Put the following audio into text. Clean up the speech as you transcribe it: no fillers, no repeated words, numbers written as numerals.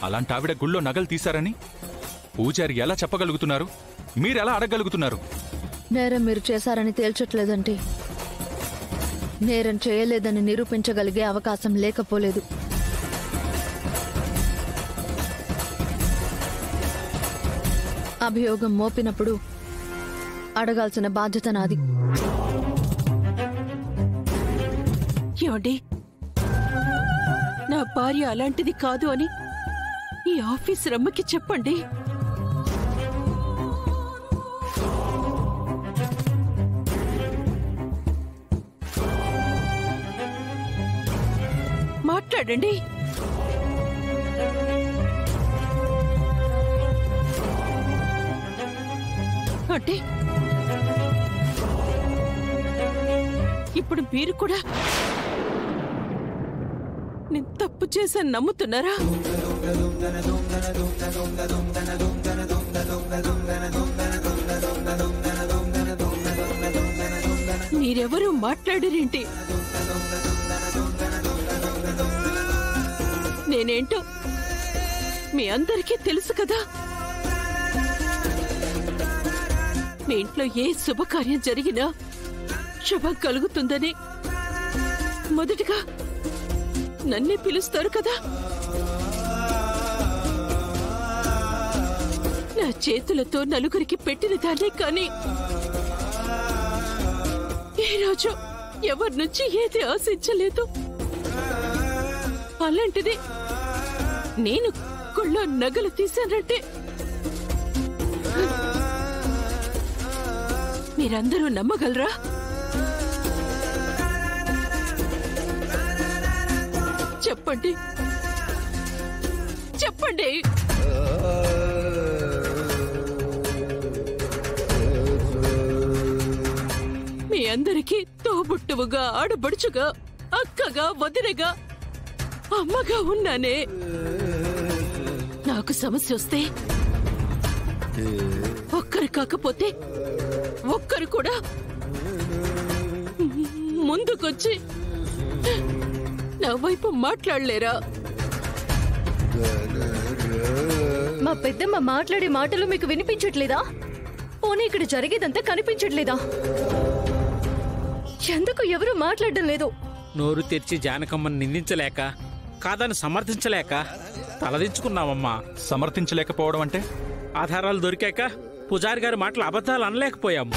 అలాంటి ఆవిడ గుళ్ళో నగలు తీశారని పూజారి ఎలా చెప్పగలుగుతున్నారు? మీరెలా అడగగలుగుతున్నారు? నేరం మీరు చేశారని తేల్చట్లేదంటే నేరం చేయలేదని నిరూపించగలిగే అవకాశం లేకపోలేదు. అభియోగం మోపినప్పుడు అడగాల్సిన బాధ్యత నాది. ఏమండి, నా భార్య అలాంటిది కాదు అని ఈ ఆఫీస్ రమ్మకి చెప్పండి. మాట్లాడండి. అంటే ఇప్పుడు మీరు కూడా నేను తప్పు చేశాను నమ్ముతున్నారా? మీరెవరూ మాట్లాడరేంటి? నేనేంటో మీ అందరికీ తెలుసు కదా. మీ ఇంట్లో ఏ శుభకార్యం జరిగినా శుభం కలుగుతుందని మొదటిగా నన్నే పిలుస్తారు కదా. నా చేతులతో నలుగురికి పెట్టిన దాన్ని కానీ ఈ రోజు ఎవరి నుంచి ఏది ఆశించలేదు. అలాంటిది నేను గుళ్ళో నగలు తీశానంటే మీరందరూ నమ్మగలరా? చెప్పండి, చెప్పండి. మీ అందరికీ తోబుట్టువుగా, ఆడబడుచుగా, అక్కగా, వదినగా, అమ్మగా ఉన్నానే. నాకు సమస్య వస్తే ఒక్కరు కాకపోతే ఒక్కరు కూడా ముందుకొచ్చి నా వైపు మాట్లాడలేరా? మా పెద్దమ్మ మాట్లాడే మాటలు మీకు వినిపించట్లేదా? పోనీ ఇక్కడ జరిగేదంతా కనిపించట్లేదా? ఎందుకు ఎవరు మాట్లాడడం లేదు? నోరు తెరిచి జానకమ్మని నిందించలేక, కాదని సమర్థించలేక తలదించుకున్నావమ్మా. సమర్థించలేకపోవడం అంటే? ఆధారాలు దొరికాక పూజారి గారి మాటలు అబద్ధాలు అనలేకపోయాము.